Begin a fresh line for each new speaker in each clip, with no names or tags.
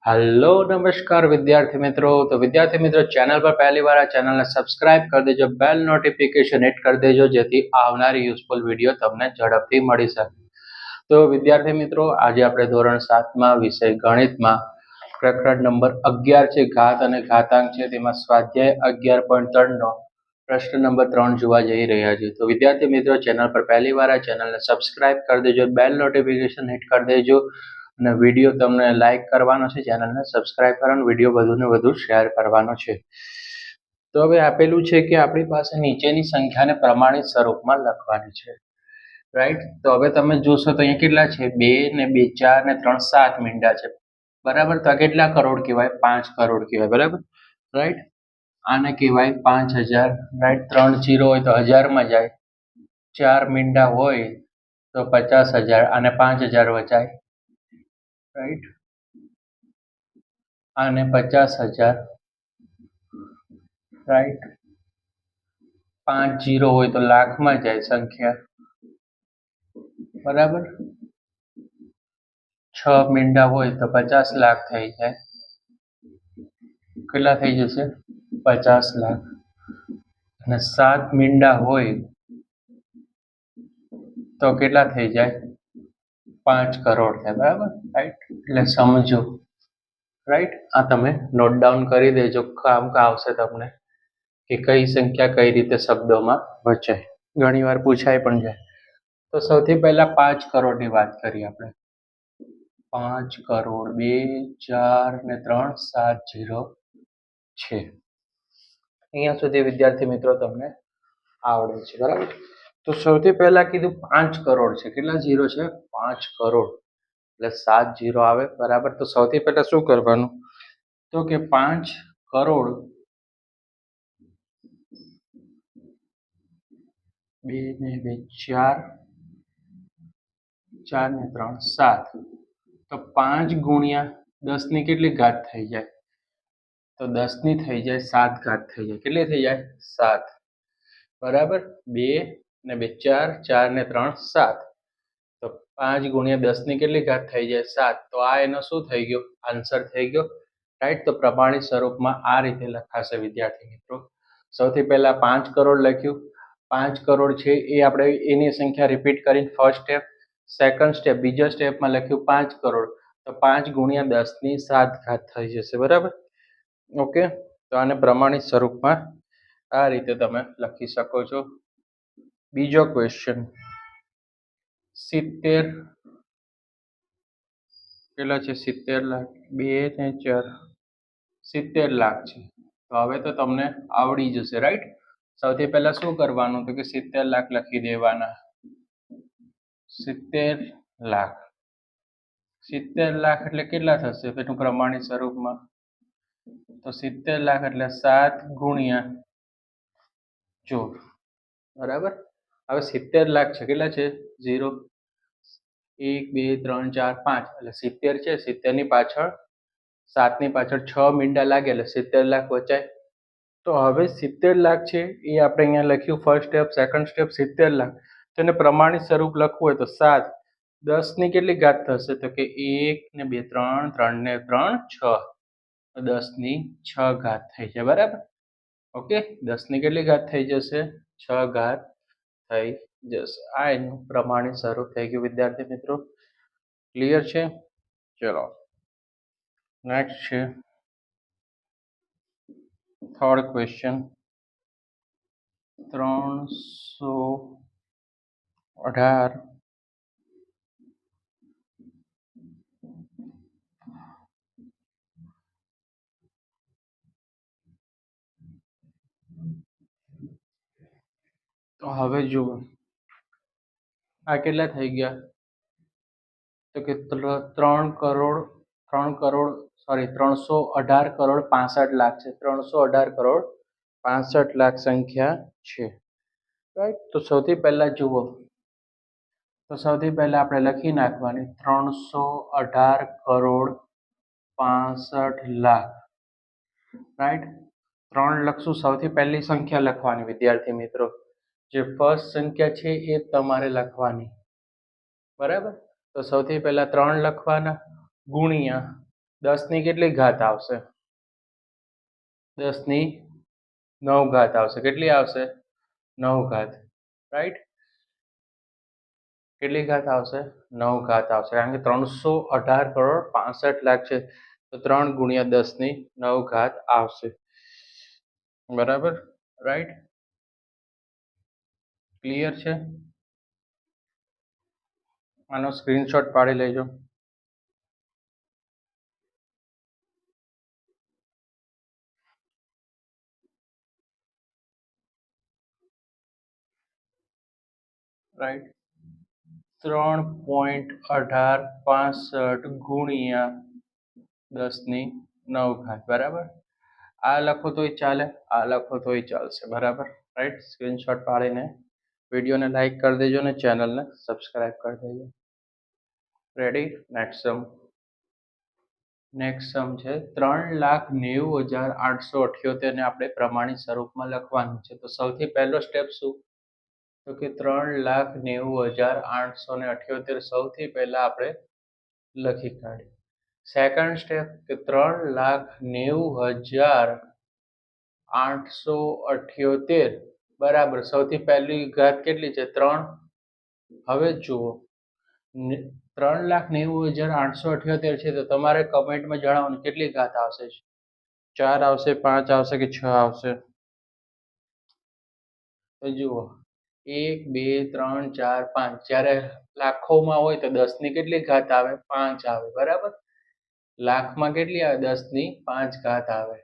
Hello नमस्कार विद्यार्थी मित्रों। तो विद्यार्थी मित्रों, चैनल पर पहली बार आ चैनल ने सब्सक्राइब कर देजो, बेल नोटिफिकेशन हिट कर देजो, जेथी आवनारी यूजफुल विडियो तमने झड़पथी मळी शके। तो विद्यार्थी मित्रों, आज आपणे धोरण 7 में विषय गणित में प्रकरण नंबर 11 छे, घात अने घातांक छे। तेमां स्वाध्याय 11.3 नो प्रश्न नंबर 3 जोवा जई रह्या छे। तो विद्यार्थी मित्रों, चैनल पर पहली बार आ चैनल ने सब्सक्राइब कर देजो, बेल नोटिफिकेशन हिट कर देजो અને વિડીયો તમને લાઈક કરવાનો છે, ચેનલને સબસ્ક્રાઇબ કરવાનો, વિડીયો વધુને વધુ શેર કરવાનો છે। તો હવે આપેલું છે કે આપણી પાસે નીચેની સંખ્યાને પ્રમાણિત સ્વરૂપમાં લખવાની છે, રાઈટ। તો હવે તમે જોશો તો અહીંયા કેટલા છે, 2 ને 2 4 ને 3 7 મીંડા છે, બરાબર। તો આ કેટલા કરોડ કહેવાય? 5 કરોડ કહેવાય, બરાબર, રાઈટ। આને કહેવાય 5000, રાઈટ। 3 0 હોય તો 1000 માં જાય, 4 મીંડા હોય તો 50000 અને 5000 વચાય, राइट। आने 50,000, राइट। 5 0 हो तो लाख में जाए संख्या, बराबर। 6 मींडा हो तो 50 लाख थई जाए, केटला थई जशे? 50 लाख। અને 7 मींडा हो तो केटला थई जाए? 5 करोड़ थाय, बराबर, राइट। એટલે સમજો, राइट। आ तमे नोट डाउन करी देजो, काम का आवशे तमने कि कई संख्या कई रीते शब्दों में वचाय, घणी वार पूछाय पण जाय। तो सौथी पहला 5 करोड़ की बात करिए आपणे। 5 करोड़ 2 4 ने 3 7 0 छे। अहींया सुधी विद्यार्थी मित्रों तमने आवडे छे, बराबर। तो सौथी पहला कीधुं 5 करोड़ छे, केटला जीरो छे? 5 करोड़ એટલે 7 जीरो आवे, बराबर। तो सौथी पहला शुं करवानुं? तो के 5 करोड़ 2 ने 2 4 4 ने 3 7, तो 5 गुणिया 10 ની કેટલી ઘાત થઈ જાય? તો 10 ની થઈ જાય 7 ઘાત થઈ જાય। કેટલી થઈ જાય? 7, બરાબર। 2 ને 2 4 4 ને 3 7, તો 5 ગુણ્યા 10 ની કેટલી ઘાત થઈ જાય? 7। તો આ એનો શું થઈ ગયો? આન્સર થઈ ગયો, રાઈટ। તો પ્રમાણિત સ્વરૂપમાં આ રીતે લખાશે વિદ્યાર્થી મિત્રો। સૌથી પહેલા 5 કરોડ લખ્યું, 5 કરોડ છે એ આપણે એની સંખ્યા રિપીટ કરીને ફર્સ્ટ સ્ટેપ, સેકન્ડ સ્ટેપ, બીજા સ્ટેપમાં લખ્યું 5 કરોડ, તો 5 ગુણ્યા 10 ની 7 ઘાત થઈ જશે, બરાબર, ઓકે। તો આને પ્રમાણિત સ્વરૂપમાં આ રીતે તમે લખી શકો છો। બીજો ક્વેશ્ચન, 70 કેટલા છે? 70 લાખ, 2 ને 4 70 લાખ છે। તો હવે તો તમને આવડી જશે, રાઈટ। સૌથી પહેલા શું કરવાનું? તો કે 70 લાખ લખી દેવાના। 70 લાખ, 70 લાખ એટલે કેટલા થશે એનું પ્રમાણિત સ્વરૂપમાં? તો 70 લાખ એટલે 7 ગુણ્યા 14, બરાબર। હવે 70 લાખ છે, કેટલા છે? 0 1 2 3 4 5 એટલે 70 છે, 70 ની પાછળ 7 ની પાછળ 6 મીંડા લાગે એટલે 70 લાખ વચાય। તો હવે 70 લાખ છે એ આપણે અહીંયા લખ્યું first step, second step 70 lakh, તેને પ્રમાણિત સ્વરૂપ લખવું હોય તો 7 10 ની કેટલી ઘાત થશે? તો કે 1 ને 2 3 3 ને 3 6, 10 ની 6 ઘાત થઈ જાય, બરાબર, ઓકે। 10 ની કેટલી ઘાત થઈ જશે? 6 ઘાત થઈ જશે। આ એનું પ્રમાણિત સ્વરૂપ થઈ ગયું વિદ્યાર્થી મિત્રો, ક્લિયર છે? ચલો નેક્સ્ટ છે થર્ડ ક્વેશ્ચન, 318 તો હવે જુઓ આ કેટલા થઈ ગયા? તો કે 318 કરોડ 65 લાખ છે, 318 કરોડ 65 લાખ સંખ્યા છે, રાઈટ। તો સૌથી પહેલા જુઓ, તો સૌથી પહેલા આપણે લખી નાખવાની 318 કરોડ 65 લાખ, રાઈટ। 3 લખશું, સૌથી પહેલી સંખ્યા લખવાની વિદ્યાર્થી મિત્રો, જે ફર્સ્ટ સંખ્યા છે એ તમારે લખવાની, બરાબર। તો સૌથી પહેલા 3 લખવાના ગુણ્યા 10 ની કેટલી ઘાત આવશે? 10 ની 9 ઘાત આવશે. કેટલી આવશે? 9 ઘાત. રાઈટ? કેટલી ઘાત આવશે? 9 ઘાત આવશે. કારણ કે 318 કરોડ 65 લાખ છે, તો 3 × 10 ની 9 ઘાત આવશે. બરાબર? રાઈટ? ક્લિયર છે? આનો સ્ક્રીનશોટ પાડી લેજો. રાઈટ? 3.1865 ગુણ્યા 10 ની 9 ઘાત. બરાબર? આ લખો તોય ચાલે, આ લખો તોય ચાલશે. બરાબર? રાઈટ? સ્ક્રીનશોટ પાડીને વિડીયોને લાઈક કરી દેજો અને ચેનલને સબસ્ક્રાઈબ કરી દેજો. રેડી? નેક્સ્ટ સમ છે 3,90,878 ને આપણે પ્રમાણિત સ્વરૂપમાં લખવાનું છે. તો સૌથી પહેલો સ્ટેપ શું? તો કે 3,90,878 સૌથી પહેલા આપણે લખી કાઢીએ. સેકન્ડ સ્ટેપ કે 3,90,878 બરાબર સૌથી પહેલી ઘાત કેટલી છે? 3. હવે જુઓ 3,90,878 છે, તો તમારે કમેન્ટમાં જણાવવાનું કેટલી ઘાત આવશે. 4 આવશે, 5 આવશે કે 6 આવશે? તો જુઓ 1 2 3 4 5. જ્યારે લાખોમાં હોય તો 10 ની કેટલી ઘાત આવે? 5 આવે. બરાબર? લાખમાં કેટલી આવે? 10 ની 5 ઘાત આવે.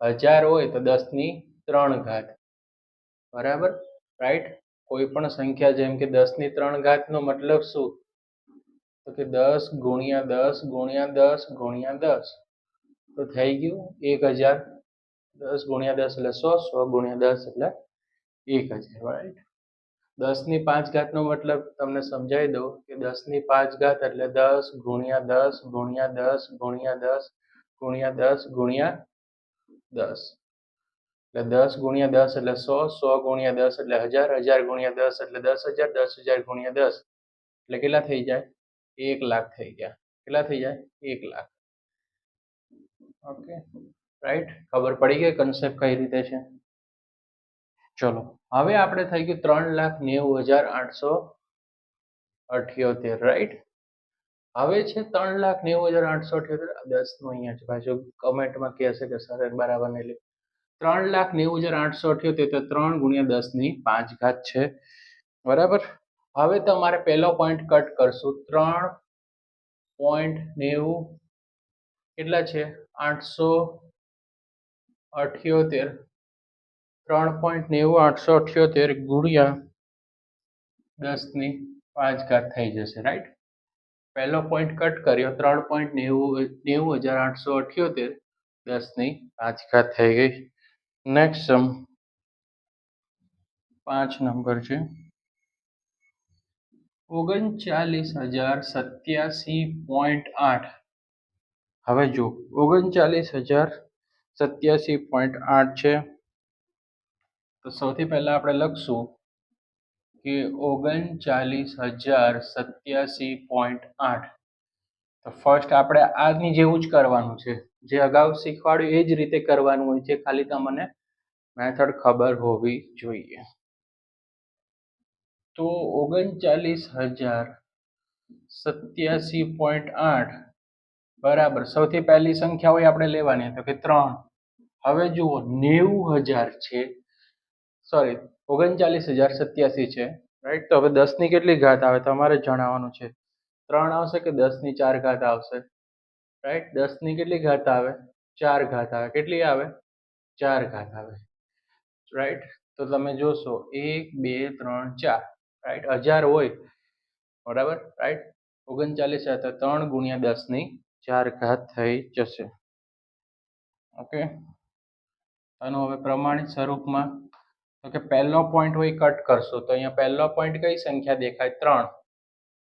1000 હોય તો 10 ની 3 ઘાત. બરાબર? રાઈટ? કોઈ પણ સંખ્યા જેમ કે 10 ની 3 ઘાત નો મતલબ શું? તો કે 10 × 10 × 10 × 10. તો થઈ ગયું 1000. 10 × 10 એટલે 100, 100 × 10 એટલે 1000. રાઈટ? 10 ની 5 ઘાત નો મતલબ તમને સમજાવી દઉં કે 10 ની 5 ઘાત એટલે 10 × 10 × 10 × 10 × 10 × 10. એટલે 10 × 10 એટલે 100, 100 × 10 એટલે 1000, 1000 × 10 એટલે 10,000, 10,000 × 10 એટલે કેટલા થઈ જાય? 1 લાખ થઈ ગયા. કેટલા થઈ જાય? 1 લાખ. ઓકે? રાઈટ? ખબર પડી ગઈ કન્સેપ્ટ કઈ રીતે છે? ચલો હવે આપણે થઈ ગયું 3,90,878. રાઈટ? હવે છે 3,90,878. 10 નું અહીંયા છે પાછું કમેન્ટમાં કહેશે કે સર બરાબર નહીં લખ્યું. 3,90,878 તો 3 × 10 ની 5 ઘાત છે. બરાબર? હવે તમારે પહેલો પોઈન્ટ કટ કરશું. 3.90 કેટલા છે? 878. 3.90,878 ગુણ્યા 10 ની 5 ઘાત થઈ જશે. રાઈટ? પહેલો પોઈન્ટ કટ કર્યો. 3.90,878 10 ની 5 ઘાત થઈ ગઈ. નેક્સ્ટ સમ 5 નંબર છે 39,087.8. હવે જો 39,087.8 છે, તો સૌથી પહેલા આપણે લખશું કે 39,087.8. તો ફર્સ્ટ આપણે આની જેવું જ કરવાનું છે. જે અગાઉ શીખવાડ્યું એ જ રીતે કરવાનું હોય છે. ખાલી તમને મેથડ ખબર હોવી જોઈએ. તો 39,087.8 બરાબર સૌથી પહેલી સંખ્યા હોય આપણે લેવાની તો કે 3. હવે જુઓ 90,000 છે, સોરી 39,087 છે. રાઈટ? તો હવે 10 ની કેટલી ઘાત આવે તમારે જણાવવાનું છે. 3 આવશે કે 10 ની 4 ઘાત આવશે? રાઈટ? 10 ની કેટલી ઘાત આવે? 4 ઘાત આવે. કેટલી આવે? 4 ઘાત આવે. રાઈટ? તો તમે જોશો 1 2 3 4. રાઈટ? 1000 હોય બરાબર? રાઈટ? 39 તો 3 × 10 ની 4 ઘાત થઈ જશે. ઓકે? આનું હવે પ્રમાણિત સ્વરૂપમાં તો કે પહેલો પોઈન્ટ હોય કટ કરશો. તો અહીંયા પહેલો પોઈન્ટ કઈ સંખ્યા દેખાય? 3.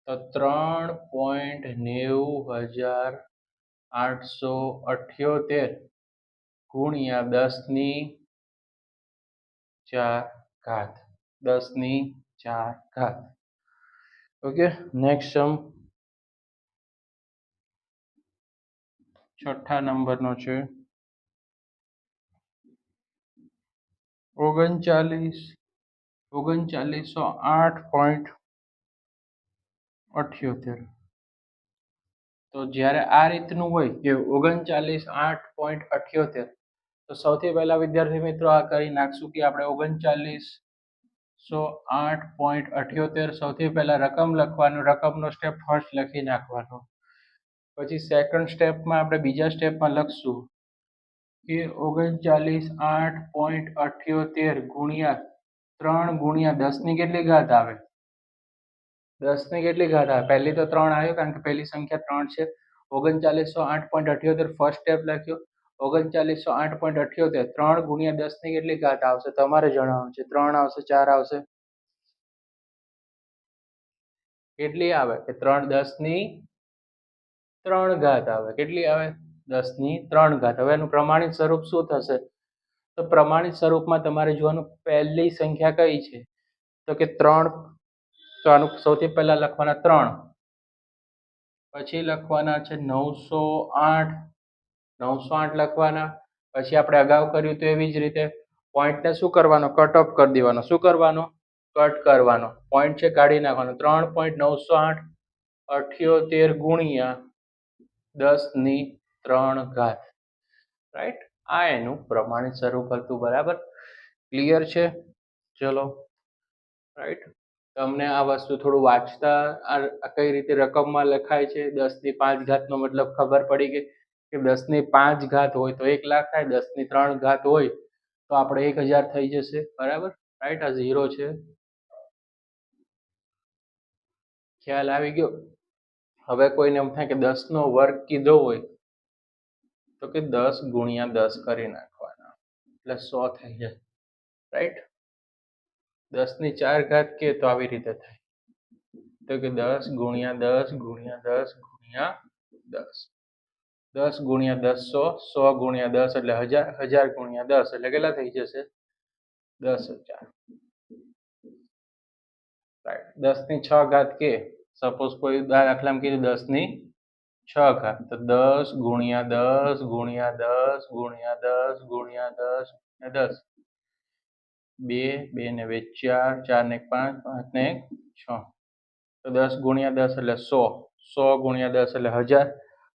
તો 3.90,878 ગુણ્યા 10 ની 4 ઘાત. 10 ની 4 ઘાત. ઓકે? નેક્સ્ટ સમ છઠ્ઠા નંબરનો છે 39,8.78. તો જ્યારે આ રીતનું હોય કે 39,8.78, તો સૌથી પહેલા વિદ્યાર્થી મિત્રો આ કરી નાખશું કે આપણે 39,8.78 સૌથી પહેલા રકમ લખવાનું, રકમનો સ્ટેપ ફર્સ્ટ લખી નાખવાનો. પછી સેકન્ડ સ્ટેપમાં આપણે બીજા સ્ટેપમાં લખશું કે 39,8.78 ગુણ્યા 3 ગુણ્યા 10 ની કેટલી ઘાત આવે? 10 ની કેટલી ઘાત આવે? પહેલી તો 3 આવ્યો કારણ કે પહેલી સંખ્યા 3 છે. 39,8.78 ફર્સ્ટ સ્ટેપ લખ્યો. 39,8.78 3 ગુણ્યા 10 ની કેટલી ઘાત આવશે તમારે જણાવવાનું છે. 3 આવશે, 4 આવશે? કેટલી આવે? કે 3 10 ની 3 ઘાત આવે. કેટલી આવે? 10 ની 3 ઘાત. હવે એનું પ્રમાણિત સ્વરૂપ શું થશે? તો પ્રમાણિત સ્વરૂપમાં તમારે જોવાનું પહેલી સંખ્યા કઈ છે, તો કે 3. તો આનું સૌથી પહેલા લખવાના 3, પછી લખવાના છે 908. 908 લખવાના. પછી આપણે અગાઉ કર્યું તો એવી જ રીતે પોઈન્ટને શું કરવાનો? કટ ઓફ કરી દેવાનો. શું કરવાનો? કટ કરવાનો. પોઈન્ટ છે કાઢી નાખવાનો. 3.978 ગુણ્યા 10 ની 3 ઘાત. રાઈટ? આ એનું પ્રમાણિત સ્વરૂપ હતું. બરાબર? ક્લિયર છે? ચલો, રાઈટ. તમને આ વસ્તુ થોડું વાંચતા આ કઈ રીતે રકમમાં લખાય છે, 10 ની 5 ઘાતનો મતલબ ખબર પડી ગઈ કે 10 ની 5 ઘાત હોય તો 1 લાખ થાય, 10 ની 3 ઘાત હોય તો આપણે 1000 થઈ જશે. બરાબર? રાઈટ? આ 0 છે. ખ્યાલ આવી ગયો? હવે કોઈને એમ થાય કે 10 નો વર્ગ કીધો હોય તો કે 10 ગુણ્યા 10 કરી નાખવાના એટલે 100 થઈ જાય. રાઈટ? 10 ની 4 ઘાત કે તો આવી રીતે થાય, તો કે 10 ગુણ્યા 10 ગુણ્યા 10 ગુણ્યા 10. 10 ગુણ્યા 10 100, 100 ગુણ્યા 10 એટલે 1000, 1000 ગુણ્યા 10 એટલે કેટલા થઈ જશે? 10,000. રાઈટ? 10 ની 6 ઘાત કે સપોઝ કોઈ દાખલામાં કીધું 10 ની 6 ઘાત, તો 10 ગુણ્યા 10 ગુણ્યા 10 ગુણ્યા 10 ગુણ્યા 10 ગુણ્યા 10. 2, 2 ને 2 4, 4 ને 5, 5 ને 6. તો 10 ગુણ્યા 10 એટલે 100, 100 ગુણ્યા 10 એટલે 1000,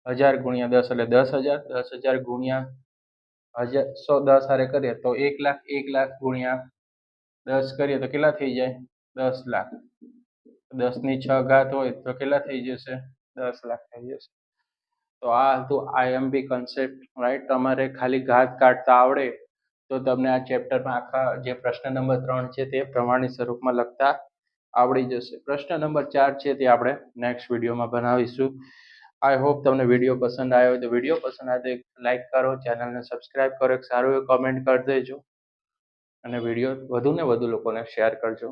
1000 ગુણ્યા 10 એટલે 10,000, 10,000 ગુણ્યા 1000, 100 10 હારે કરીએ તો 1 લાખ, 1 લાખ ગુણ્યા 10 કરીએ તો કેટલા થઈ જાય? 10 લાખ. 10 ની 6 ઘાત હોય તો કેટલા થઈ જશે? 10 લાખ થઈ જશે. તો આ હતું આઈએમપી કન્સેપ્ટ. રાઈટ? તમારે ખાલી ઘાત કાઢતા આવડે તો તમને આ ચેપ્ટરમાં આખા જે પ્રશ્ન નંબર 3 છે તે પ્રમાણિત સ્વરૂપમાં લખતા આવડી જશે. પ્રશ્ન નંબર 4 છે તે આપણે નેક્સ્ટ વિડીયોમાં બનાવીશું. આઈ હોપ તમને વિડીયો પસંદ આવ્યો હોય તો વિડીયો પસંદ આવે તો લાઈક કરો, ચેનલને સબસ્ક્રાઈબ કરો, એક સારું એવું કમેન્ટ કરી દેજો અને વિડીયો વધુ ને વધુ લોકોને શેર કરજો.